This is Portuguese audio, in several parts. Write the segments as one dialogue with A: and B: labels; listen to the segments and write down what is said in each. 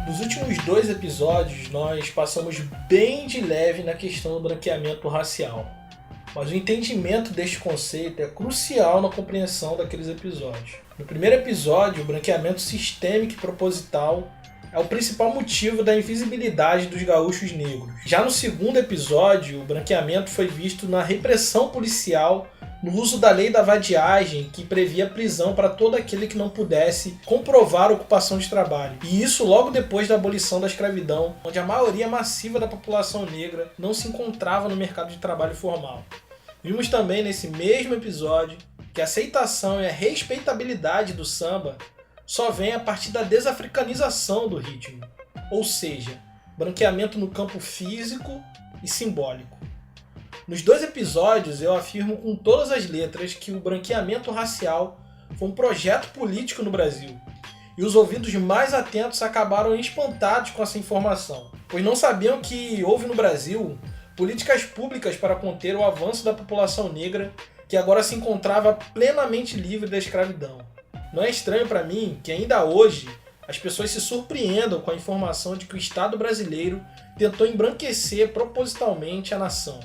A: Nos últimos 2 episódios, nós passamos bem de leve na questão do branqueamento racial. Mas o entendimento deste conceito é crucial na compreensão daqueles episódios. No primeiro episódio, o branqueamento sistêmico e proposital é o principal motivo da invisibilidade dos gaúchos negros. Já no segundo episódio, o branqueamento foi visto na repressão policial, no uso da lei da vadiagem, que previa prisão para todo aquele que não pudesse comprovar a ocupação de trabalho. E isso logo depois da abolição da escravidão, onde a maioria massiva da população negra não se encontrava no mercado de trabalho formal. Vimos também nesse mesmo episódio que a aceitação e a respeitabilidade do samba só vem a partir da desafricanização do ritmo, ou seja, branqueamento no campo físico e simbólico. Nos 2 episódios eu afirmo com todas as letras que o branqueamento racial foi um projeto político no Brasil, e os ouvidos mais atentos acabaram espantados com essa informação, pois não sabiam que houve no Brasil políticas públicas para conter o avanço da população negra que agora se encontrava plenamente livre da escravidão. Não é estranho para mim que ainda hoje as pessoas se surpreendam com a informação de que o Estado brasileiro tentou embranquecer propositalmente a nação,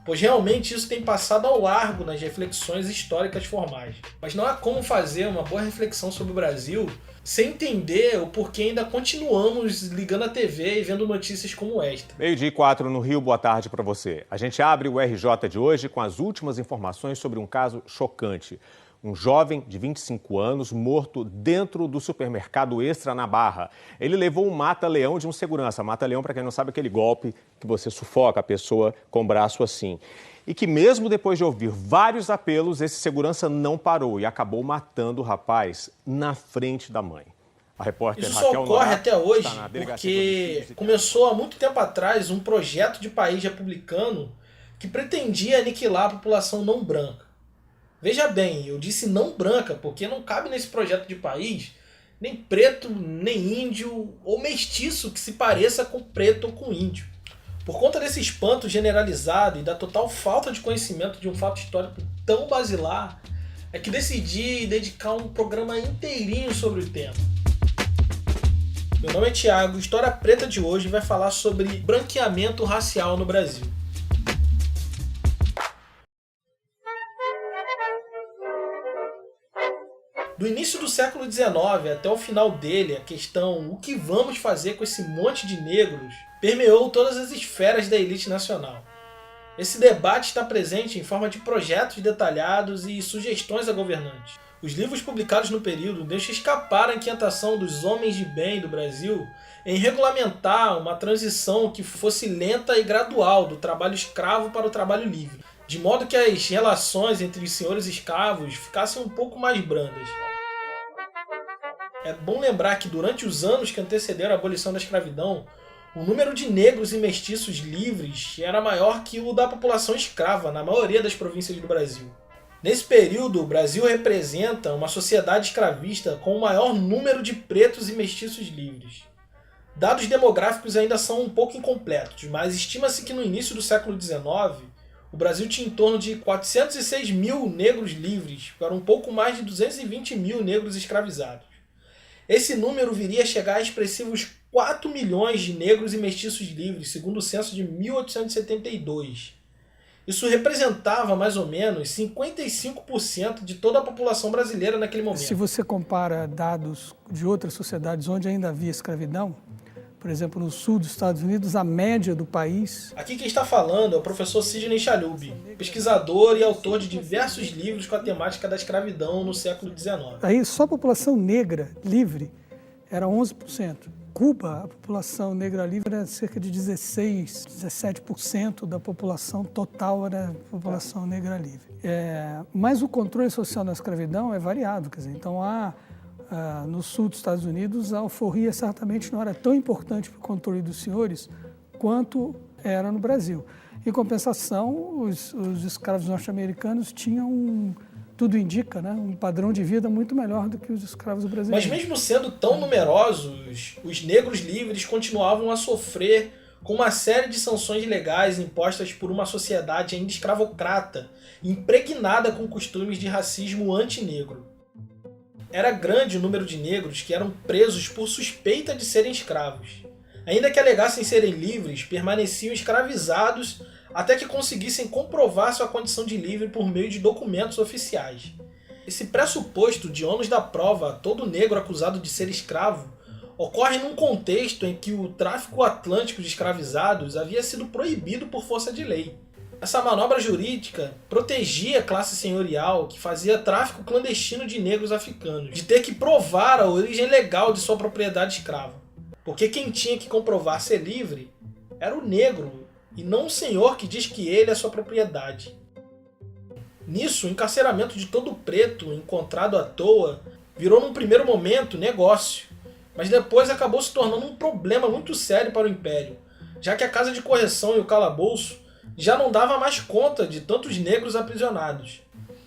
A: pois realmente isso tem passado ao largo nas reflexões históricas formais. Mas não há como fazer uma boa reflexão sobre o Brasil sem entender o porquê ainda continuamos ligando a TV e vendo notícias como esta.
B: 12:04 no Rio, boa tarde para você. A gente abre o RJ de hoje com as últimas informações sobre um caso chocante. Um jovem de 25 anos morto dentro do supermercado Extra na Barra. Ele levou um mata-leão de um segurança. Mata-leão, para quem não sabe, é aquele golpe que você sufoca a pessoa com o braço assim. E que mesmo depois de ouvir vários apelos, esse segurança não parou e acabou matando o rapaz na frente da mãe. A repórter
A: Isso só ocorre até hoje porque começou há muito tempo atrás um projeto de país republicano que pretendia aniquilar a população não branca. Veja bem, eu disse não branca porque não cabe nesse projeto de país nem preto, nem índio ou mestiço que se pareça com preto ou com índio. Por conta desse espanto generalizado e da total falta de conhecimento de um fato histórico tão basilar, é que decidi dedicar um programa inteirinho sobre o tema. Meu nome é Thiago, História Preta de hoje vai falar sobre branqueamento racial no Brasil. Do início do século XIX até o final dele, a questão "o que vamos fazer com esse monte de negros?" permeou todas as esferas da elite nacional. Esse debate está presente em forma de projetos detalhados e sugestões a governantes. Os livros publicados no período deixam escapar a inquietação dos homens de bem do Brasil em regulamentar uma transição que fosse lenta e gradual do trabalho escravo para o trabalho livre, de modo que as relações entre os senhores escravos ficassem um pouco mais brandas. É bom lembrar que durante os anos que antecederam a abolição da escravidão, o número de negros e mestiços livres era maior que o da população escrava na maioria das províncias do Brasil. Nesse período, o Brasil representa uma sociedade escravista com o maior número de pretos e mestiços livres. Dados demográficos ainda são um pouco incompletos, mas estima-se que no início do século XIX, o Brasil tinha em torno de 406 mil negros livres para um pouco mais de 220 mil negros escravizados. Esse número viria a chegar a expressivos 4 milhões de negros e mestiços livres, segundo o censo de 1872. Isso representava mais ou menos 55% de toda a população brasileira naquele momento.
C: Se você compara dados de outras sociedades onde ainda havia escravidão, por exemplo, no sul dos Estados Unidos, a média do país...
A: Aqui quem está falando é o professor Sidney Chalhoub, pesquisador e autor de diversos livros com a temática da escravidão no século XIX.
C: Aí só a população negra livre era 11%. Cuba, a população negra livre era cerca de 16, 17% da população total era população negra livre. Mas o controle social da escravidão é variado, quer dizer, então no sul dos Estados Unidos, a alforria certamente não era tão importante para o controle dos senhores quanto era no Brasil. Em compensação, os escravos norte-americanos tinham, tudo indica, né, um padrão de vida muito melhor do que os escravos brasileiros.
A: Mas mesmo sendo tão numerosos, os negros livres continuavam a sofrer com uma série de sanções legais impostas por uma sociedade ainda escravocrata, impregnada com costumes de racismo antinegro. era grande o número de negros que eram presos por suspeita de serem escravos. Ainda que alegassem serem livres, permaneciam escravizados até que conseguissem comprovar sua condição de livre por meio de documentos oficiais. Esse pressuposto de ônus da prova a todo negro acusado de ser escravo ocorre num contexto em que o tráfico atlântico de escravizados havia sido proibido por força de lei. Essa manobra jurídica protegia a classe senhorial que fazia tráfico clandestino de negros africanos, de ter que provar a origem legal de sua propriedade escrava. Porque quem tinha que comprovar ser livre era o negro, e não o senhor que diz que ele é sua propriedade. Nisso, o encarceramento de todo preto encontrado à toa virou num primeiro momento negócio, mas depois acabou se tornando um problema muito sério para o Império, já que a casa de correção e o calabouço já não dava mais conta de tantos negros aprisionados.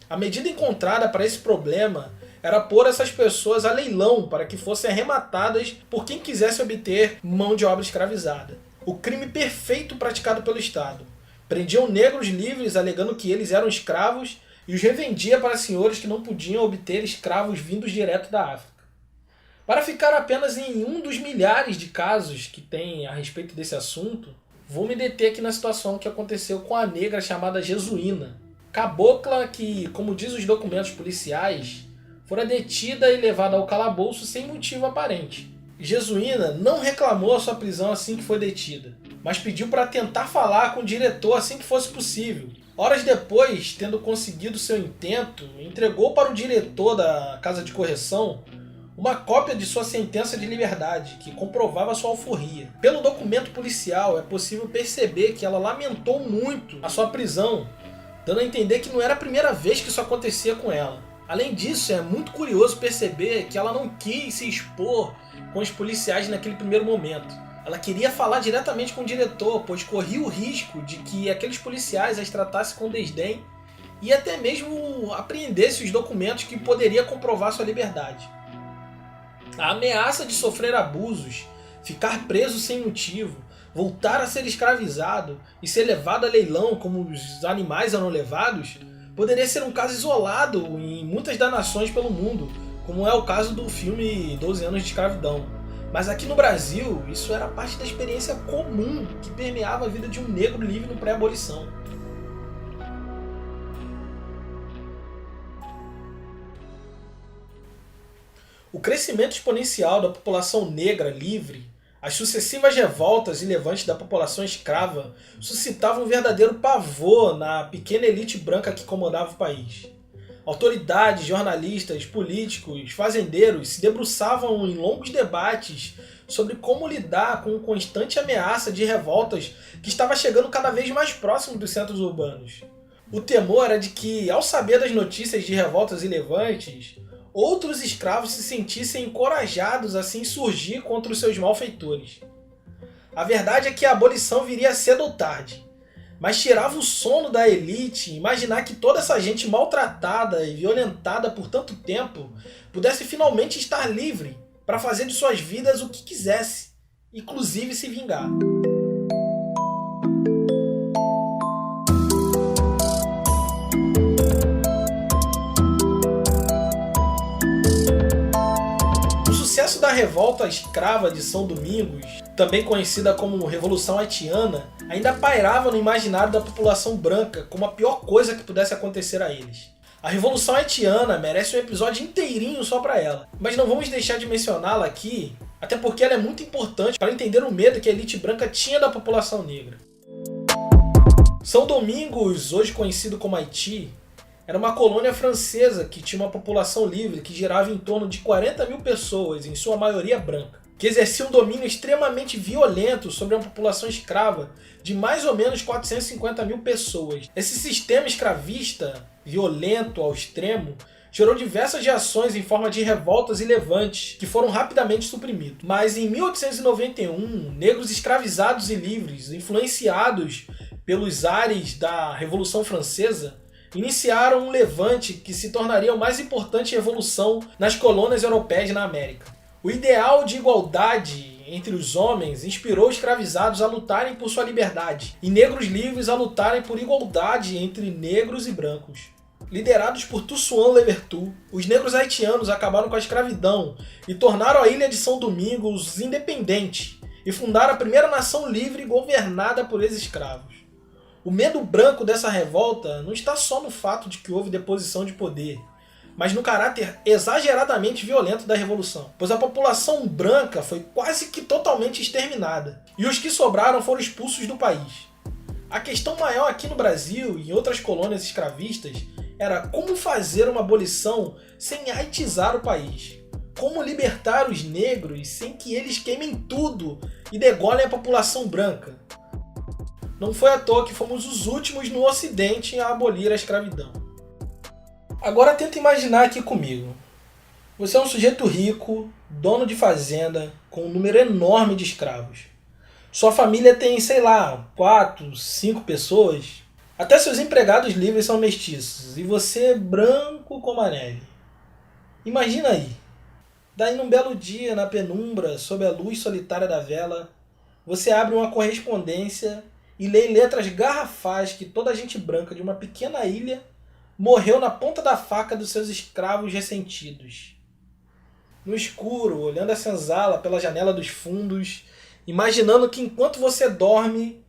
A: A medida encontrada para esse problema era pôr essas pessoas a leilão para que fossem arrematadas por quem quisesse obter mão de obra escravizada. O crime perfeito praticado pelo Estado. Prendiam negros livres alegando que eles eram escravos e os revendia para senhores que não podiam obter escravos vindos direto da África. Para ficar apenas em um dos milhares de casos que tem a respeito desse assunto, vou me deter aqui na situação que aconteceu com a negra chamada Jesuína, cabocla que, como diz os documentos policiais, fora detida e levada ao calabouço sem motivo aparente. Jesuína não reclamou a sua prisão assim que foi detida, mas pediu para tentar falar com o diretor assim que fosse possível. Horas depois, tendo conseguido seu intento, entregou para o diretor da casa de correção uma cópia de sua sentença de liberdade, que comprovava sua alforria. Pelo documento policial, é possível perceber que ela lamentou muito a sua prisão, dando a entender que não era a primeira vez que isso acontecia com ela. Além disso, é muito curioso perceber que ela não quis se expor com os policiais naquele primeiro momento. Ela queria falar diretamente com o diretor, pois corria o risco de que aqueles policiais as tratassem com desdém e até mesmo apreendessem os documentos que poderiam comprovar sua liberdade. A ameaça de sofrer abusos, ficar preso sem motivo, voltar a ser escravizado e ser levado a leilão como os animais eram levados, poderia ser um caso isolado em muitas das nações pelo mundo, como é o caso do filme 12 anos de escravidão. Mas aqui no Brasil, isso era parte da experiência comum que permeava a vida de um negro livre no pré-abolição. O crescimento exponencial da população negra livre, as sucessivas revoltas e levantes da população escrava suscitavam um verdadeiro pavor na pequena elite branca que comandava o país. Autoridades, jornalistas, políticos, fazendeiros se debruçavam em longos debates sobre como lidar com a constante ameaça de revoltas que estava chegando cada vez mais próximo dos centros urbanos. O temor era de que, ao saber das notícias de revoltas e levantes, outros escravos se sentissem encorajados a se insurgir contra os seus malfeitores. A verdade é que a abolição viria cedo ou tarde, mas tirava o sono da elite imaginar que toda essa gente maltratada e violentada por tanto tempo pudesse finalmente estar livre para fazer de suas vidas o que quisesse, inclusive se vingar. O sucesso da revolta escrava de São Domingos, também conhecida como Revolução Haitiana, ainda pairava no imaginário da população branca como a pior coisa que pudesse acontecer a eles. A Revolução Haitiana merece um episódio inteirinho só para ela, mas não vamos deixar de mencioná-la aqui, até porque ela é muito importante para entender o medo que a elite branca tinha da população negra. São Domingos, hoje conhecido como Haiti, era uma colônia francesa que tinha uma população livre que girava em torno de 40 mil pessoas, em sua maioria branca, que exercia um domínio extremamente violento sobre uma população escrava de mais ou menos 450 mil pessoas. Esse sistema escravista, violento ao extremo, gerou diversas reações em forma de revoltas e levantes, que foram rapidamente suprimidos. Mas em 1891, negros escravizados e livres, influenciados pelos ares da Revolução Francesa, iniciaram um levante que se tornaria a mais importante revolução nas colônias europeias na América. O ideal de igualdade entre os homens inspirou escravizados a lutarem por sua liberdade e negros livres a lutarem por igualdade entre negros e brancos. liderados por Toussaint Louverture, os negros haitianos acabaram com a escravidão e tornaram a ilha de São Domingos independente e fundaram a primeira nação livre governada por ex-escravos. O medo branco dessa revolta não está só no fato de que houve deposição de poder, mas no caráter exageradamente violento da revolução, pois a população branca foi quase que totalmente exterminada, e os que sobraram foram expulsos do país. A questão maior aqui no Brasil e em outras colônias escravistas era como fazer uma abolição sem haitizar o país. Como libertar os negros sem que eles queimem tudo e degolem a população branca. Não foi à toa que fomos os últimos no Ocidente a abolir a escravidão. Agora tenta imaginar aqui comigo. Você é um sujeito rico, dono de fazenda, com um número enorme de escravos. Sua família tem, 4, 5 pessoas. Até seus empregados livres são mestiços. E você é branco como a neve. Imagina aí. Daí num belo dia, na penumbra, sob a luz solitária da vela, você abre uma correspondência e lê em letras garrafais que toda a gente branca de uma pequena ilha morreu na ponta da faca dos seus escravos ressentidos. No escuro, olhando a senzala pela janela dos fundos, imaginando que enquanto você dorme,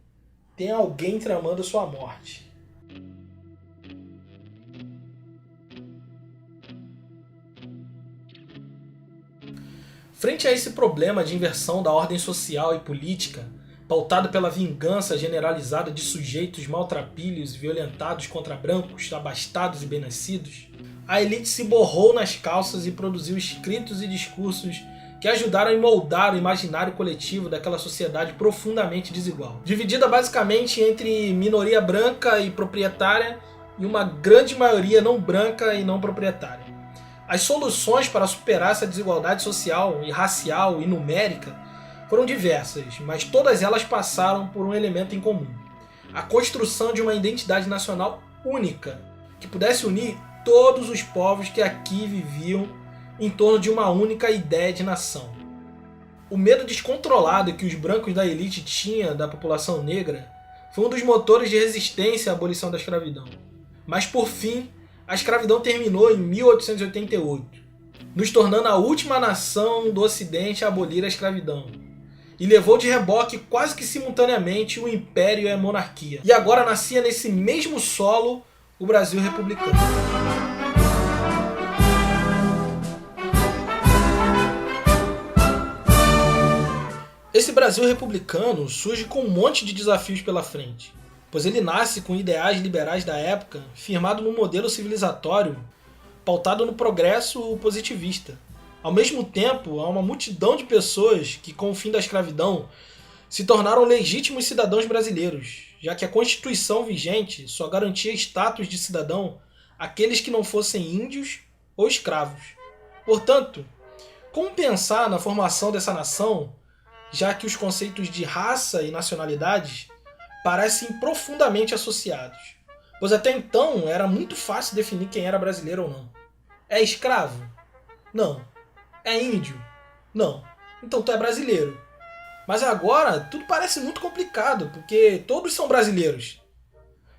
A: tem alguém tramando sua morte. Frente a esse problema de inversão da ordem social e política, pautado pela vingança generalizada de sujeitos maltrapilhos e violentados contra brancos, abastados e bem-nascidos, a elite se borrou nas calças e produziu escritos e discursos que ajudaram a moldar o imaginário coletivo daquela sociedade profundamente desigual, dividida basicamente entre minoria branca e proprietária e uma grande maioria não branca e não proprietária. As soluções para superar essa desigualdade social e racial e numérica foram diversas, mas todas elas passaram por um elemento em comum: a construção de uma identidade nacional única, que pudesse unir todos os povos que aqui viviam em torno de uma única ideia de nação. O medo descontrolado que os brancos da elite tinham da população negra foi um dos motores de resistência à abolição da escravidão. Mas por fim, a escravidão terminou em 1888, nos tornando a última nação do Ocidente a abolir a escravidão. E levou de reboque quase que simultaneamente o Império e a monarquia. E agora nascia nesse mesmo solo o Brasil republicano. Esse Brasil republicano surge com um monte de desafios pela frente, pois ele nasce com ideais liberais da época, firmado num modelo civilizatório pautado no progresso positivista. Ao mesmo tempo, há uma multidão de pessoas que, com o fim da escravidão, se tornaram legítimos cidadãos brasileiros, já que a Constituição vigente só garantia status de cidadão àqueles que não fossem índios ou escravos. Portanto, como pensar na formação dessa nação, já que os conceitos de raça e nacionalidade parecem profundamente associados? Pois até então era muito fácil definir quem era brasileiro ou não. É escravo? Não. É índio? Não. Então tu é brasileiro. Mas agora tudo parece muito complicado, porque todos são brasileiros.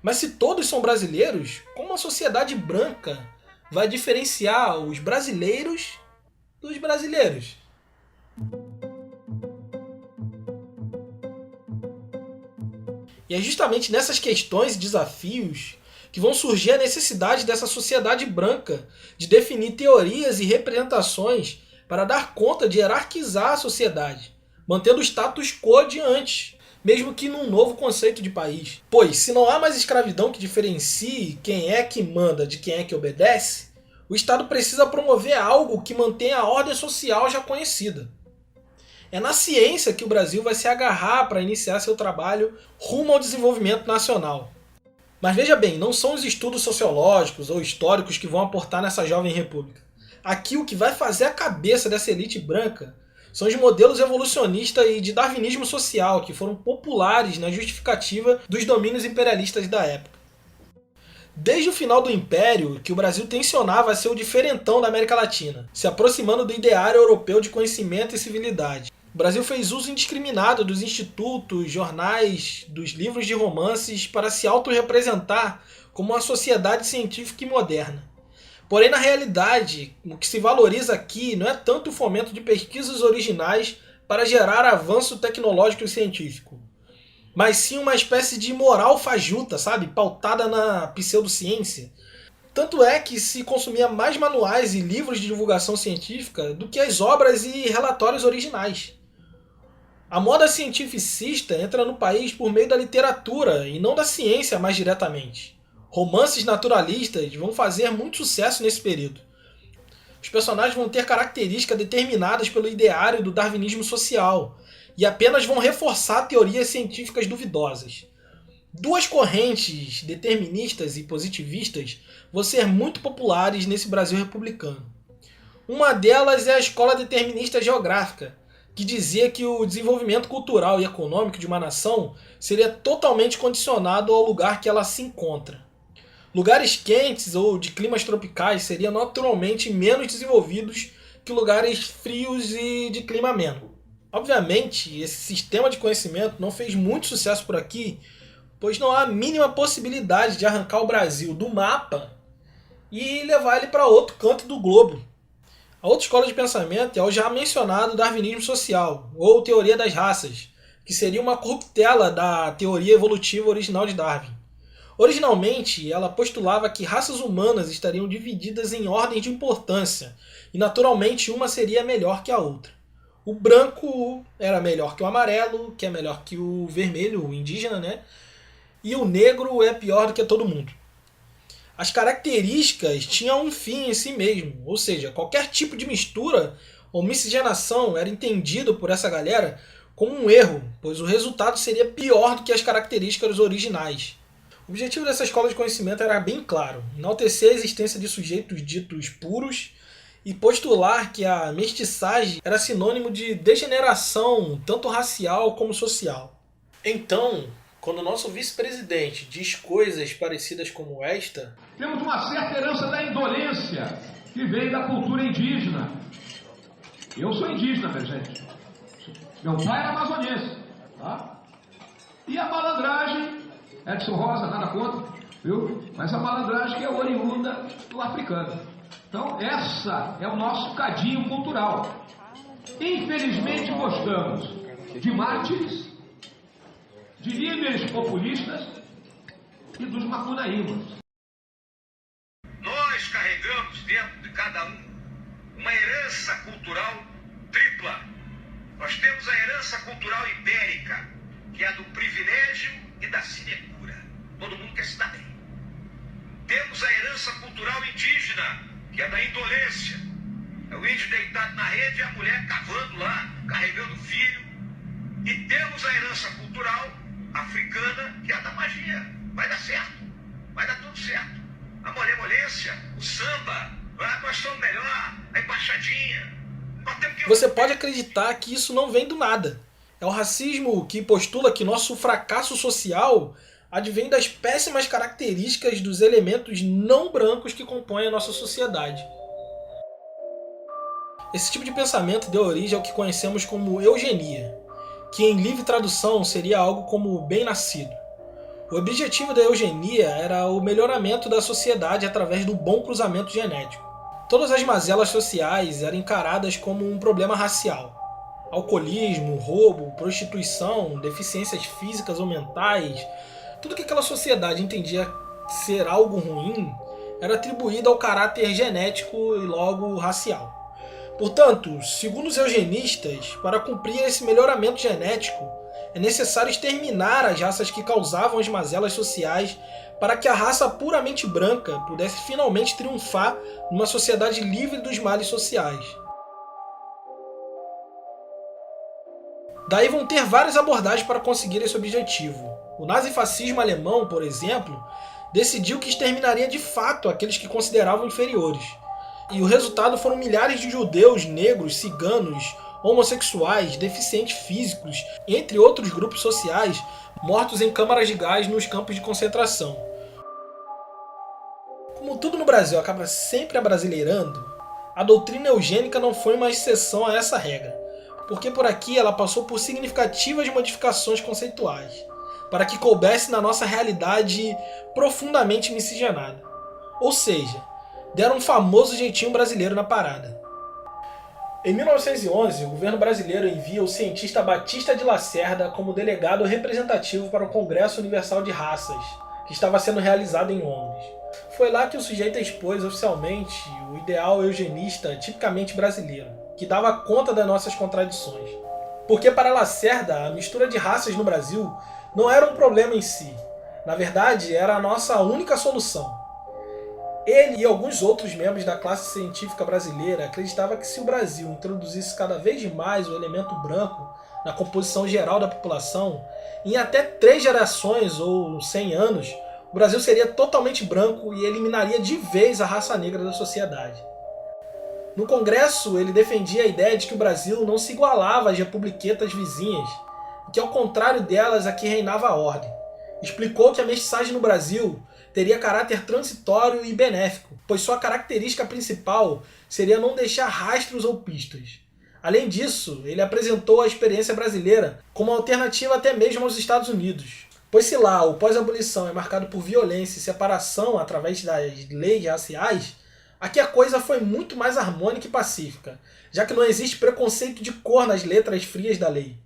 A: Mas se todos são brasileiros, como a sociedade branca vai diferenciar os brasileiros dos brasileiros? E é justamente nessas questões e desafios que vão surgir a necessidade dessa sociedade branca de definir teorias e representações para dar conta de hierarquizar a sociedade, mantendo o status quo de antes, mesmo que num novo conceito de país. Pois, se não há mais escravidão que diferencie quem é que manda de quem é que obedece, o Estado precisa promover algo que mantenha a ordem social já conhecida. É na ciência que o Brasil vai se agarrar para iniciar seu trabalho rumo ao desenvolvimento nacional. Mas veja bem, não são os estudos sociológicos ou históricos que vão aportar nessa jovem república. Aqui o que vai fazer a cabeça dessa elite branca são os modelos evolucionista e de darwinismo social que foram populares na justificativa dos domínios imperialistas da época. Desde o final do Império, que o Brasil tensionava ser o diferentão da América Latina, se aproximando do ideário europeu de conhecimento e civilidade. O Brasil fez uso indiscriminado dos institutos, jornais, dos livros de romances para se autorrepresentar como uma sociedade científica e moderna. Porém, na realidade, o que se valoriza aqui não é tanto o fomento de pesquisas originais para gerar avanço tecnológico e científico, mas sim uma espécie de moral fajuta, sabe? Pautada na pseudociência. Tanto é que se consumia mais manuais e livros de divulgação científica do que as obras e relatórios originais. A moda cientificista entra no país por meio da literatura e não da ciência mais diretamente. Romances naturalistas vão fazer muito sucesso nesse período. Os personagens vão ter características determinadas pelo ideário do darwinismo social e apenas vão reforçar teorias científicas duvidosas. Duas correntes deterministas e positivistas vão ser muito populares nesse Brasil republicano. Uma delas é a escola determinista geográfica, que dizia que o desenvolvimento cultural e econômico de uma nação seria totalmente condicionado ao lugar que ela se encontra. Lugares quentes ou de climas tropicais seriam naturalmente menos desenvolvidos que lugares frios e de clima ameno. Obviamente, esse sistema de conhecimento não fez muito sucesso por aqui, pois não há a mínima possibilidade de arrancar o Brasil do mapa e levar ele para outro canto do globo. A outra escola de pensamento é o já mencionado darwinismo social, ou teoria das raças, que seria uma corruptela da teoria evolutiva original de Darwin. Originalmente, ela postulava que raças humanas estariam divididas em ordens de importância, e naturalmente uma seria melhor que a outra. O branco era melhor que o amarelo, que é melhor que o vermelho, o indígena, né? E o negro é pior do que todo mundo. As características tinham um fim em si mesmo, ou seja, qualquer tipo de mistura ou miscigenação era entendido por essa galera como um erro, pois o resultado seria pior do que as características originais. O objetivo dessa escola de conhecimento era bem claro: enaltecer a existência de sujeitos ditos puros e postular que a mestiçagem era sinônimo de degeneração tanto racial como social. Então, quando o nosso vice-presidente diz coisas parecidas como esta...
D: Temos uma certa herança da indolência que veio da cultura indígena. Eu sou indígena, minha gente. Meu pai era amazonense. Tá? E a malandragem, Edson Rosa, nada contra, viu? Mas a malandragem que é oriunda do africano. Então, essa é o nosso cadinho cultural. Infelizmente, gostamos de mártires, de líderes populistas e dos macunaímas.
E: Nós carregamos dentro de cada um uma herança cultural tripla. Nós temos a herança cultural ibérica, que é a do privilégio e da sinecura. Todo mundo quer se dar bem. Temos a herança cultural indígena, que é da indolência. É o índio deitado na rede e a mulher cavando lá, carregando o filho. E temos a herança cultural africana, que é a da magia. Vai dar certo, vai dar tudo certo. A molemolência, o samba, nós somos melhor, a embaixadinha.
A: Você pode acreditar que isso não vem do nada. É o racismo que postula que nosso fracasso social advém das péssimas características dos elementos não brancos que compõem a nossa sociedade. Esse tipo de pensamento deu origem ao que conhecemos como eugenia, que em livre tradução seria algo como bem-nascido. O objetivo da eugenia era o melhoramento da sociedade através do bom cruzamento genético. Todas as mazelas sociais eram encaradas como um problema racial. Alcoolismo, roubo, prostituição, deficiências físicas ou mentais, tudo que aquela sociedade entendia ser algo ruim era atribuído ao caráter genético e logo racial. Portanto, segundo os eugenistas, para cumprir esse melhoramento genético, é necessário exterminar as raças que causavam as mazelas sociais para que a raça puramente branca pudesse finalmente triunfar numa sociedade livre dos males sociais. Daí vão ter várias abordagens para conseguir esse objetivo. O nazifascismo alemão, por exemplo, decidiu que exterminaria de fato aqueles que consideravam inferiores. E o resultado foram milhares de judeus, negros, ciganos, homossexuais, deficientes físicos, entre outros grupos sociais, mortos em câmaras de gás nos campos de concentração. Como tudo no Brasil acaba sempre abrasileirando, a doutrina eugênica não foi uma exceção a essa regra. porque por aqui ela passou por significativas modificações conceituais, para que coubesse na nossa realidade profundamente miscigenada. Ou seja, deram um famoso jeitinho brasileiro na parada. Em 1911, o governo brasileiro envia o cientista Batista de Lacerda como delegado representativo para o Congresso Universal de Raças, que estava sendo realizado em Londres. Foi lá que o sujeito expôs oficialmente o ideal eugenista tipicamente brasileiro, que dava conta das nossas contradições. Porque para Lacerda, a mistura de raças no Brasil não era um problema em si. Na verdade, era a nossa única solução. Ele e alguns outros membros da classe científica brasileira acreditavam que se o Brasil introduzisse cada vez mais o elemento branco na composição geral da população, em até 3 gerações ou 100 anos, o Brasil seria totalmente branco e eliminaria de vez a raça negra da sociedade. No Congresso, ele defendia a ideia de que o Brasil não se igualava às republiquetas vizinhas, e que ao contrário delas aqui reinava a ordem. Explicou que a mestiçagem no Brasil teria caráter transitório e benéfico, pois sua característica principal seria não deixar rastros ou pistas. Além disso, ele apresentou a experiência brasileira como alternativa até mesmo aos Estados Unidos. Pois se lá o pós-abolição é marcado por violência e separação através das leis raciais, aqui a coisa foi muito mais harmônica e pacífica, já que não existe preconceito de cor nas letras frias da lei.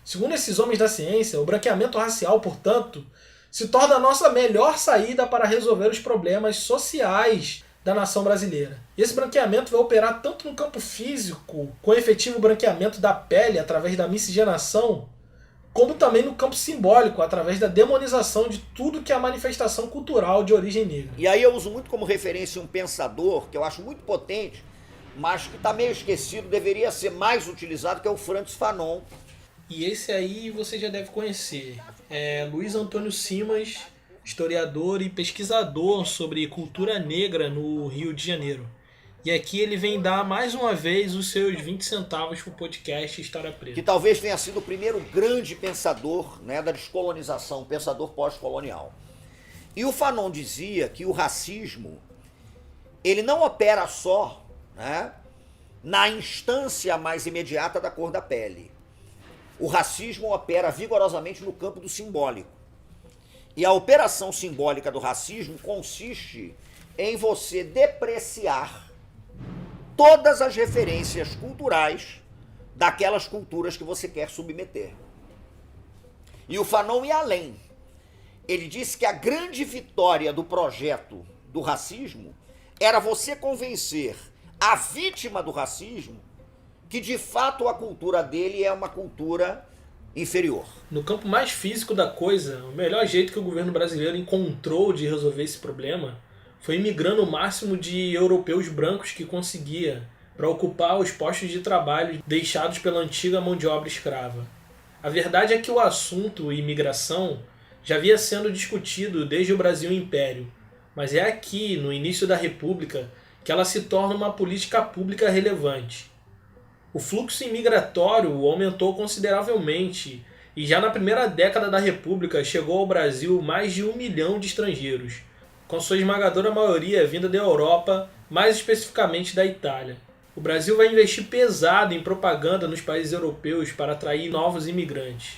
A: Segundo esses homens da ciência, o branqueamento racial, portanto, se torna a nossa melhor saída para resolver os problemas sociais da nação brasileira. Esse branqueamento vai operar tanto no campo físico, com o efetivo branqueamento da pele através da miscigenação, como também no campo simbólico, através da demonização de tudo que é a manifestação cultural de origem negra.
F: E aí eu uso muito como referência um pensador que eu acho muito potente, mas que está meio esquecido, deveria ser mais utilizado, que é o Frantz Fanon.
A: E esse aí você já deve conhecer. É Luiz Antônio Simas, historiador e pesquisador sobre cultura negra no Rio de Janeiro. E aqui ele vem dar mais uma vez os seus 20 centavos para o podcast História Preta.
F: Que talvez tenha sido o primeiro grande pensador, né, da descolonização, pensador pós-colonial. E o Fanon dizia que o racismo ele não opera só, né, na instância mais imediata da cor da pele. O racismo opera vigorosamente no campo do simbólico. E a operação simbólica do racismo consiste em você depreciar todas as referências culturais daquelas culturas que você quer submeter. E o Fanon ia além. Ele disse que a grande vitória do projeto do racismo era você convencer a vítima do racismo que de fato a cultura dele é uma cultura inferior.
A: No campo mais físico da coisa, o melhor jeito que o governo brasileiro encontrou de resolver esse problema foi imigrando o máximo de europeus brancos que conseguia para ocupar os postos de trabalho deixados pela antiga mão de obra escrava. A verdade é que o assunto imigração já vinha sendo discutido desde o Brasil Império, mas é aqui, no início da República, que ela se torna uma política pública relevante. O fluxo imigratório aumentou consideravelmente e já na primeira década da República chegou ao Brasil mais de 1 milhão de estrangeiros, com sua esmagadora maioria vinda da Europa, mais especificamente da Itália. O Brasil vai investir pesado em propaganda nos países europeus para atrair novos imigrantes.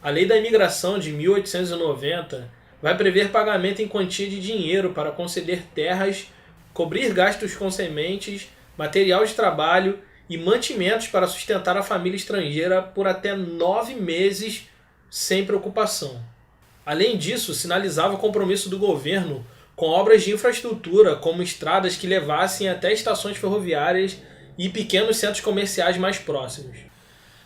A: A Lei da Imigração de 1890 vai prever pagamento em quantia de dinheiro para conceder terras, cobrir gastos com sementes, material de trabalho e mantimentos para sustentar a família estrangeira por até 9 meses sem preocupação. Além disso, sinalizava o compromisso do governo com obras de infraestrutura, como estradas que levassem até estações ferroviárias e pequenos centros comerciais mais próximos.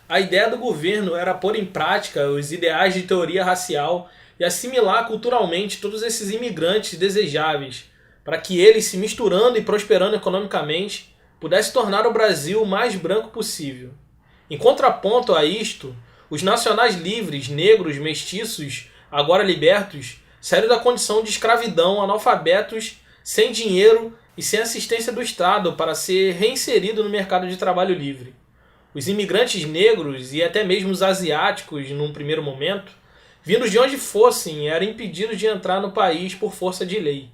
A: A ideia do governo era pôr em prática os ideais de teoria racial e assimilar culturalmente todos esses imigrantes desejáveis, para que eles, se misturando e prosperando economicamente, pudesse tornar o Brasil o mais branco possível. Em contraponto a isto, os nacionais livres, negros, mestiços, agora libertos, saíram da condição de escravidão, analfabetos, sem dinheiro e sem assistência do Estado para ser reinserido no mercado de trabalho livre. Os imigrantes negros e até mesmo os asiáticos, num primeiro momento, vindos de onde fossem, eram impedidos de entrar no país por força de lei.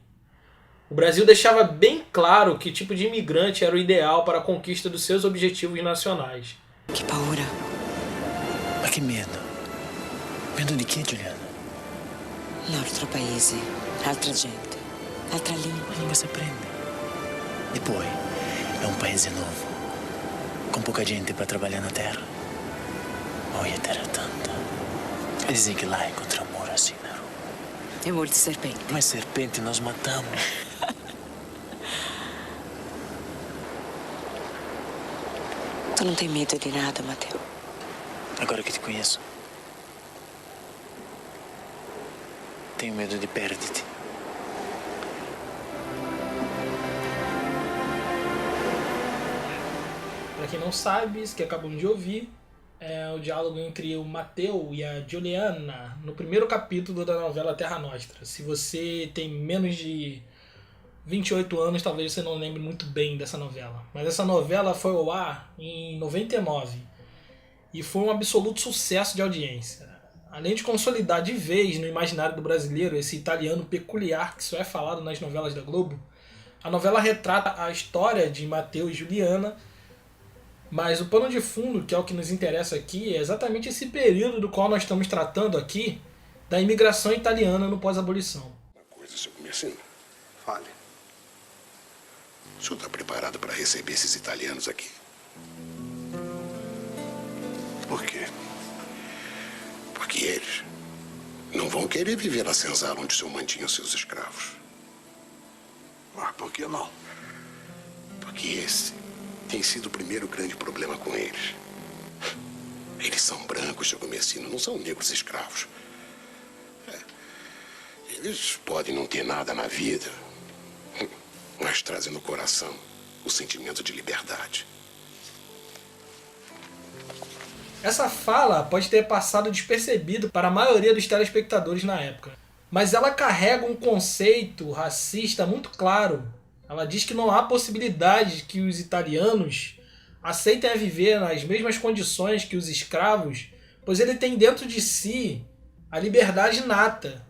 A: O Brasil deixava bem claro que tipo de imigrante era o ideal para a conquista dos seus objetivos nacionais.
G: Che paura.
H: Ma che medo? Medo di che, Giuliana?
G: Un altro paese, altra gente, altra língua.
H: Ma língua si apprende. E poi è un paese nuovo, com pouca gente para trabalhar na terra. Olha, terra tanta. E dizem que lá encontra amor assim, né?
G: E molti serpenti.
H: Mas serpente nós matamos.
G: Tu não tem medo de nada, Matteo?
H: Agora que te conheço, tenho medo de perder-te.
A: Para quem não sabe, isso que acabamos de ouvir é o diálogo entre o Matteo e a Giuliana no primeiro capítulo da novela Terra Nostra. Se você tem menos de 28 anos, talvez você não lembre muito bem dessa novela. Mas essa novela foi ao ar em 99 e foi um absoluto sucesso de audiência. Além de consolidar de vez no imaginário do brasileiro esse italiano peculiar que só é falado nas novelas da Globo, a novela retrata a história de Matteo e Giuliana. Mas o pano de fundo, que é o que nos interessa aqui, é exatamente esse período do qual nós estamos tratando aqui, da imigração italiana no pós-abolição.
I: Uma coisa, seu comerciante. Fale. O senhor está preparado para receber esses italianos aqui? Por quê? Porque eles não vão querer viver na senzala onde o senhor mantinha os seus escravos. Mas por que não? Porque esse tem sido o primeiro grande problema com eles. Eles são brancos, seu Comecino, não são negros escravos. Eles podem não ter nada na vida, mas trazem no coração o sentimento de liberdade.
A: Essa fala pode ter passado despercebido para a maioria dos telespectadores na época, mas ela carrega um conceito racista muito claro. Ela diz que não há possibilidade de que os italianos aceitem a viver nas mesmas condições que os escravos, pois ele tem dentro de si a liberdade inata.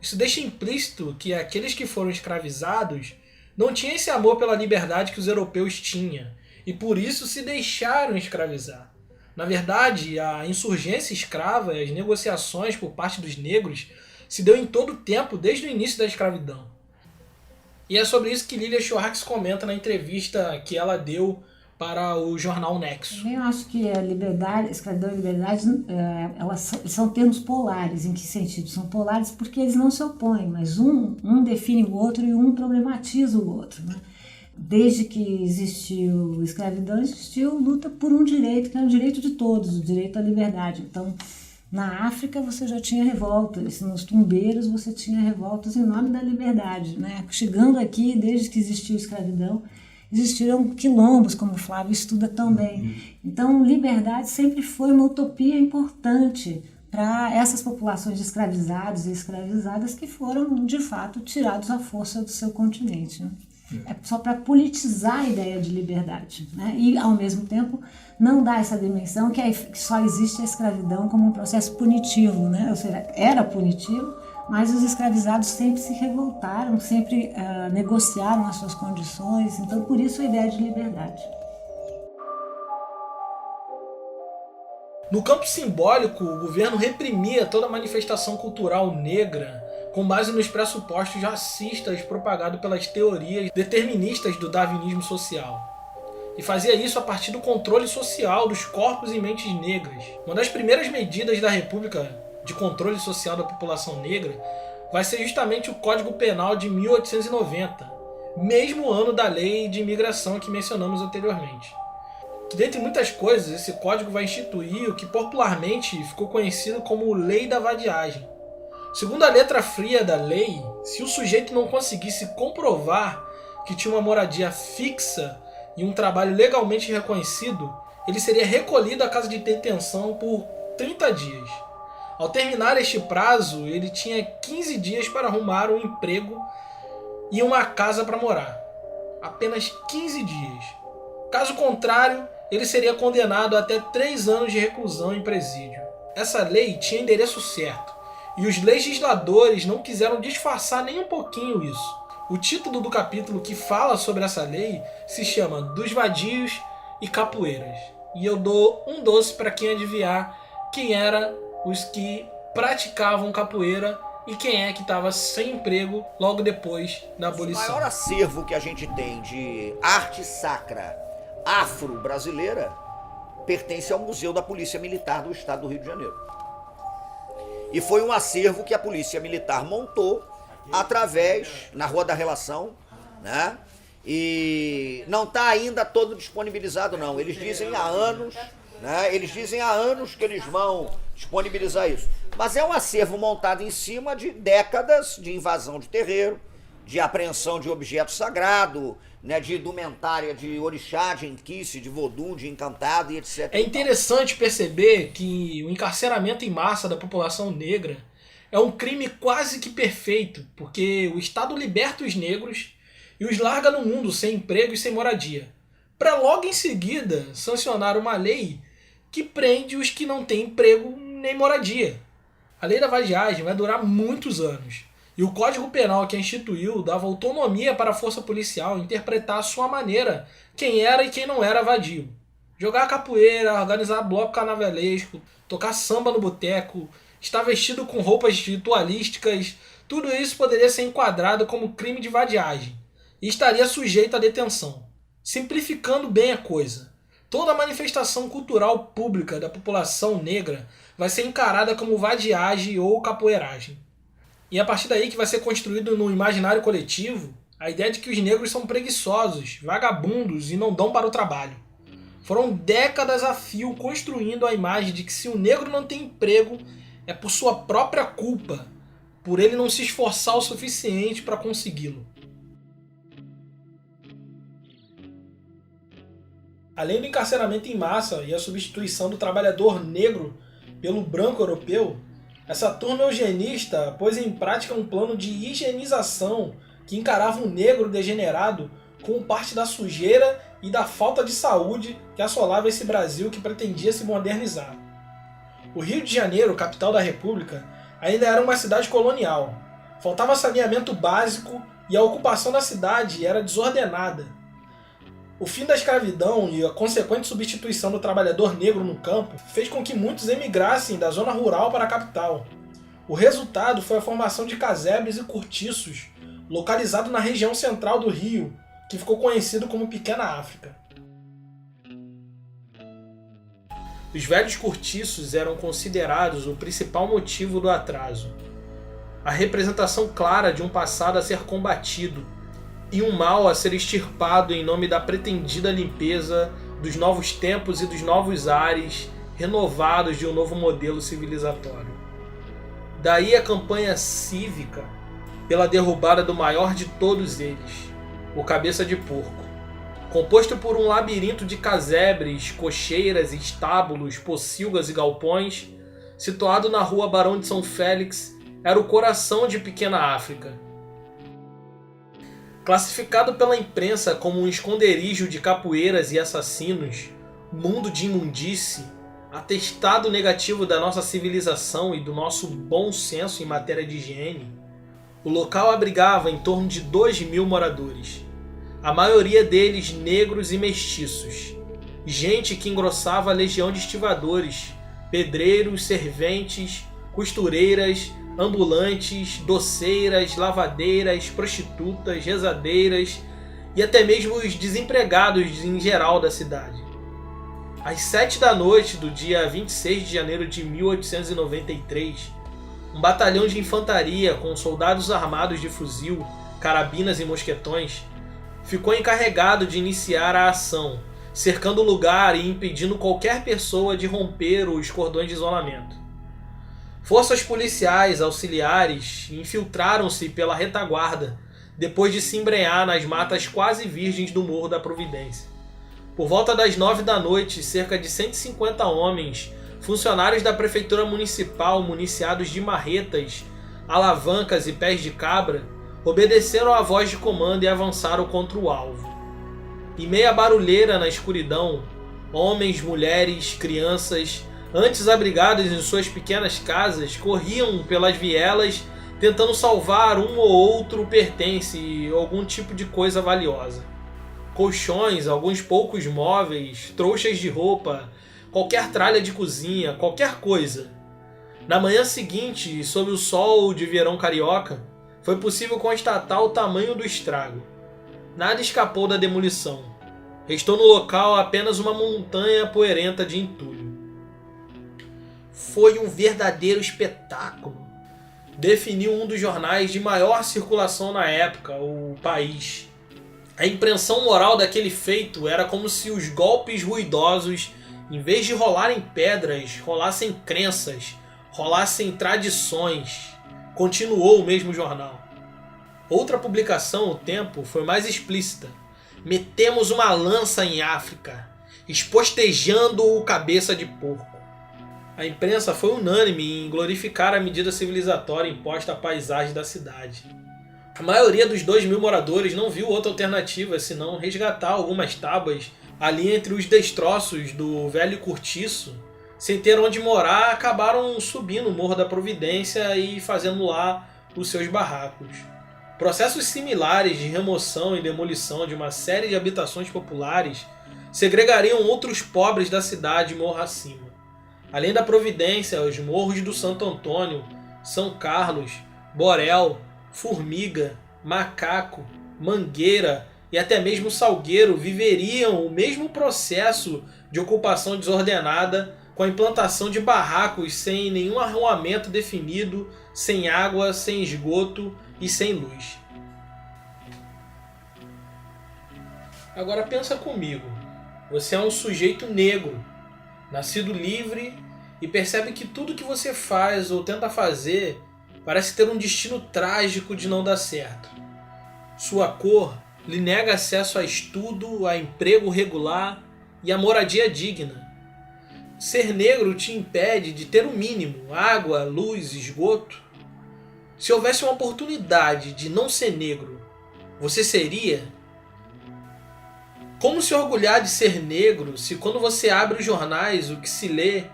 A: Isso deixa implícito que aqueles que foram escravizados não tinham esse amor pela liberdade que os europeus tinham, e por isso se deixaram escravizar. Na verdade, a insurgência escrava e as negociações por parte dos negros se deu em todo o tempo, desde o início da escravidão. E é sobre isso que Lilia Schwartz comenta na entrevista que ela deu para o jornal Nexo.
J: Eu acho que a liberdade, escravidão e liberdade, elas são termos polares. Em que sentido? São polares porque eles não se opõem, mas um define o outro e um problematiza o outro, né? Desde que existiu escravidão, existiu luta por um direito, que é o direito de todos, o direito à liberdade. Então, na África você já tinha revoltas, nos tumbeiros você tinha revoltas em nome da liberdade, né? Chegando aqui, desde que existiu escravidão, existiram quilombos, como o Flávio estuda tão bem. Então, liberdade sempre foi uma utopia importante para essas populações de escravizados e escravizadas que foram, de fato, tirados à força do seu continente, né? É só para politizar a ideia de liberdade, né? E, ao mesmo tempo, não dar essa dimensão que só existe a escravidão como um processo punitivo, né? Ou seja, era punitivo, mas os escravizados sempre se revoltaram, sempre negociaram as suas condições, então por isso a ideia de liberdade.
A: No campo simbólico, o governo reprimia toda manifestação cultural negra com base nos pressupostos racistas propagados pelas teorias deterministas do darwinismo social. E fazia isso a partir do controle social dos corpos e mentes negras. Uma das primeiras medidas da República de controle social da população negra vai ser justamente o Código Penal de 1890, mesmo ano da lei de imigração que mencionamos anteriormente. Que, dentre muitas coisas, esse código vai instituir o que popularmente ficou conhecido como Lei da Vadiagem. Segundo a letra fria da lei, se o sujeito não conseguisse comprovar que tinha uma moradia fixa e um trabalho legalmente reconhecido, ele seria recolhido à casa de detenção por 30 dias. Ao terminar este prazo, ele tinha 15 dias para arrumar um emprego e uma casa para morar. Apenas 15 dias. Caso contrário, ele seria condenado a até 3 anos de reclusão em presídio. Essa lei tinha endereço certo, e os legisladores não quiseram disfarçar nem um pouquinho isso. O título do capítulo que fala sobre essa lei se chama Dos Vadios e Capoeiras. e eu dou um doce para quem adivinhar quem eram os que praticavam capoeira e quem é que estava sem emprego logo depois da abolição.
F: O maior acervo que a gente tem de arte sacra afro-brasileira pertence ao Museu da Polícia Militar do Estado do Rio de Janeiro. E foi um acervo que a Polícia Militar montou através, na Rua da Relação, né? E não está ainda todo disponibilizado, não. Eles dizem há anos, né? Eles dizem há anos que eles vão disponibilizar isso. Mas é um acervo montado em cima de décadas de invasão de terreiro, de apreensão de objeto sagrado, né? De indumentária de orixá, de enquice, de vodum, de encantado e etc.
A: É interessante perceber que o encarceramento em massa da população negra é um crime quase que perfeito, porque o Estado liberta os negros e os larga no mundo sem emprego e sem moradia, para logo em seguida sancionar uma lei que prende os que não têm emprego nem moradia. A lei da vadiagem vai durar muitos anos, e o Código Penal que a instituiu dava autonomia para a força policial interpretar à sua maneira quem era e quem não era vadio. Jogar capoeira, organizar bloco carnavalesco, tocar samba no boteco, estar vestido com roupas ritualísticas, tudo isso poderia ser enquadrado como crime de vadiagem e estaria sujeito à detenção. Simplificando bem a coisa, toda manifestação cultural pública da população negra vai ser encarada como vadiagem ou capoeiragem. E a partir daí que vai ser construído no imaginário coletivo a ideia de que os negros são preguiçosos, vagabundos e não dão para o trabalho. Foram décadas a fio construindo a imagem de que se o negro não tem emprego é por sua própria culpa, por ele não se esforçar o suficiente para consegui-lo. Além do encarceramento em massa e a substituição do trabalhador negro pelo branco europeu, essa turma eugenista pôs em prática um plano de higienização que encarava o negro degenerado como parte da sujeira e da falta de saúde que assolava esse Brasil que pretendia se modernizar. O Rio de Janeiro, capital da República, ainda era uma cidade colonial. Faltava saneamento básico e a ocupação da cidade era desordenada. O fim da escravidão e a consequente substituição do trabalhador negro no campo fez com que muitos emigrassem da zona rural para a capital. O resultado foi a formação de casebres e cortiços, localizado na região central do Rio, que ficou conhecido como Pequena África. Os velhos cortiços eram considerados o principal motivo do atraso. A representação clara de um passado a ser combatido e um mal a ser extirpado em nome da pretendida limpeza dos novos tempos e dos novos ares renovados de um novo modelo civilizatório. Daí a campanha cívica pela derrubada do maior de todos eles, o Cabeça de Porco. Composto por um labirinto de casebres, cocheiras, estábulos, pocilgas e galpões, situado na rua Barão de São Félix, era o coração de Pequena África. Classificado pela imprensa como um esconderijo de capoeiras e assassinos, mundo de imundície, atestado negativo da nossa civilização e do nosso bom senso em matéria de higiene, o local abrigava em torno de 2.000 moradores, a maioria deles negros e mestiços, gente que engrossava a legião de estivadores, pedreiros, serventes, costureiras, ambulantes, doceiras, lavadeiras, prostitutas, rezadeiras e até mesmo os desempregados em geral da cidade. Às 7 da noite do dia 26 de janeiro de 1893, um batalhão de infantaria com soldados armados de fuzil, carabinas e mosquetões ficou encarregado de iniciar a ação, cercando o lugar e impedindo qualquer pessoa de romper os cordões de isolamento. Forças policiais auxiliares infiltraram-se pela retaguarda, depois de se embrenhar nas matas quase virgens do Morro da Providência. Por volta das 9 da noite, cerca de 150 homens, funcionários da Prefeitura Municipal municiados de marretas, alavancas e pés de cabra, obedeceram à voz de comando e avançaram contra o alvo. Em meia barulheira na escuridão, homens, mulheres, crianças, antes abrigados em suas pequenas casas, corriam pelas vielas tentando salvar um ou outro pertence ou algum tipo de coisa valiosa. colchões, alguns poucos móveis, trouxas de roupa, qualquer tralha de cozinha, qualquer coisa. Na manhã seguinte, sob o sol de verão carioca, foi possível constatar o tamanho do estrago. Nada escapou da demolição. Restou no local apenas uma montanha poeirenta de entulho. Foi um verdadeiro espetáculo, definiu um dos jornais de maior circulação na época, o País. A impressão moral daquele feito era como se os golpes ruidosos, em vez de rolarem pedras, rolassem crenças, rolassem tradições. Continuou o mesmo jornal. Outra publicação, O Tempo, foi mais explícita. Metemos uma lança em África, espostejando o cabeça de porco. A imprensa foi unânime em glorificar a medida civilizatória imposta à paisagem da cidade. A maioria dos 2.000 moradores não viu outra alternativa senão resgatar algumas tábuas ali entre os destroços do velho cortiço. Sem ter onde morar, acabaram subindo o Morro da Providência e fazendo lá os seus barracos. Processos similares de remoção e demolição de uma série de habitações populares segregariam outros pobres da cidade morro acima. Além da Providência, os morros do Santo Antônio, São Carlos, Borel, Formiga, Macaco, Mangueira e até mesmo Salgueiro viveriam o mesmo processo de ocupação desordenada, com a implantação de barracos sem nenhum arruamento definido, sem água, sem esgoto e sem luz. Agora pensa comigo, você é um sujeito negro, nascido livre, e percebe que tudo que você faz ou tenta fazer parece ter um destino trágico de não dar certo. Sua cor lhe nega acesso a estudo, a emprego regular e a moradia digna. Ser negro te impede de ter o mínimo, água, luz, esgoto. Se houvesse uma oportunidade de não ser negro, você seria? Como se orgulhar de ser negro se quando você abre os jornais o que se lê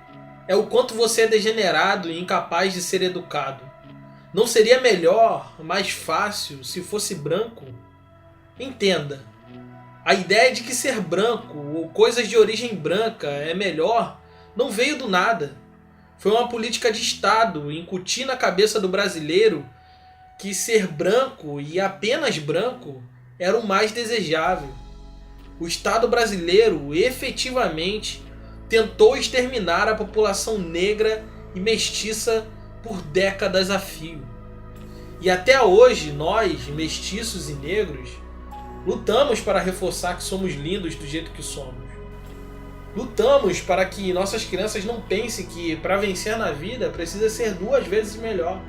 A: é o quanto você é degenerado e incapaz de ser educado? Não seria melhor, mais fácil, se fosse branco? Entenda, a ideia de que ser branco ou coisas de origem branca é melhor não veio do nada. Foi uma política de Estado incutir na cabeça do brasileiro que ser branco e apenas branco era o mais desejável. O Estado brasileiro efetivamente tentou exterminar a população negra e mestiça por décadas a fio. E até hoje nós, mestiços e negros, lutamos para reforçar que somos lindos do jeito que somos. Lutamos para que nossas crianças não pensem que para vencer na vida precisa ser 2 vezes melhor.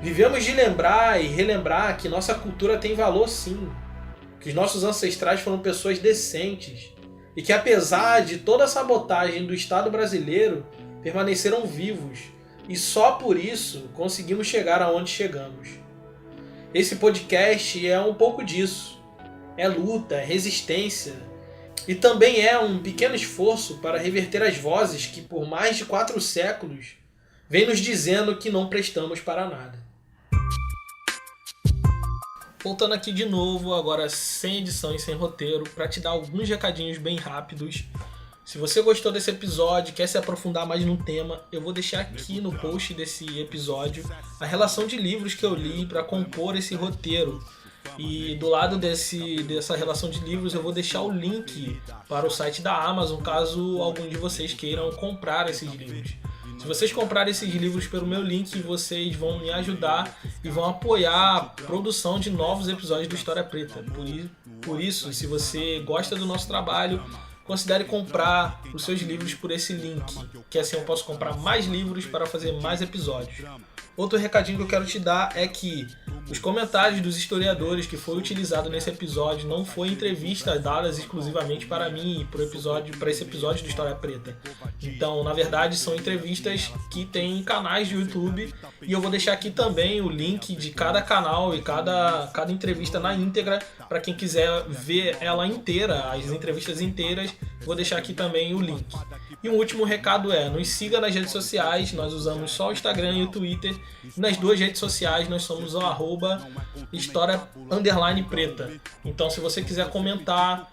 A: Vivemos de lembrar e relembrar que nossa cultura tem valor sim, que os nossos ancestrais foram pessoas decentes e que apesar de toda a sabotagem do Estado brasileiro, permaneceram vivos e só por isso conseguimos chegar aonde chegamos. Esse podcast é um pouco disso. É luta, é resistência e também é um pequeno esforço para reverter as vozes que por mais de 4 séculos vêm nos dizendo que não prestamos para nada. Voltando aqui de novo, agora sem edição e sem roteiro, para te dar alguns recadinhos bem rápidos. Se você gostou desse episódio, quer se aprofundar mais no tema, eu vou deixar aqui no post desse episódio a relação de livros que eu li para compor esse roteiro. E do lado dessa relação de livros eu vou deixar o link para o site da Amazon, caso algum de vocês queiram comprar esses livros. Se vocês comprarem esses livros pelo meu link, vocês vão me ajudar e vão apoiar a produção de novos episódios do História Preta. Por isso, se você gosta do nosso trabalho, considere comprar os seus livros por esse link, que assim eu posso comprar mais livros para fazer mais episódios. Outro recadinho que eu quero te dar é que os comentários dos historiadores que foi utilizado nesse episódio não foi entrevista dadas exclusivamente para mim e para esse episódio do História Preta. Então, na verdade, são entrevistas que tem canais de YouTube e eu vou deixar aqui também o link de cada canal e cada entrevista na íntegra para quem quiser ver ela inteira, as entrevistas inteiras, vou deixar aqui também o link. E um último recado é, nos siga nas redes sociais, nós usamos só o Instagram e o Twitter, Nas 2 redes sociais nós somos o @história_preta. Então se você quiser comentar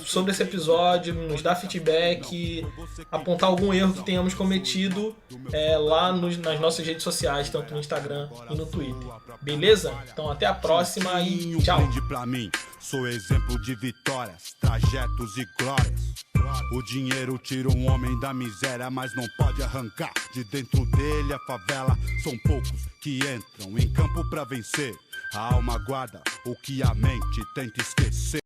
A: sobre esse episódio, nos dar feedback, apontar algum erro que tenhamos cometido, lá nas nossas redes sociais, tanto no Instagram e no Twitter. Beleza? Então até a próxima e tchau!
K: Sou exemplo de vitórias, trajetos e glórias. O dinheiro tira um homem da miséria, mas não pode arrancar de dentro dele a favela. São poucos que entram em campo pra vencer. A alma guarda o que a mente tenta esquecer.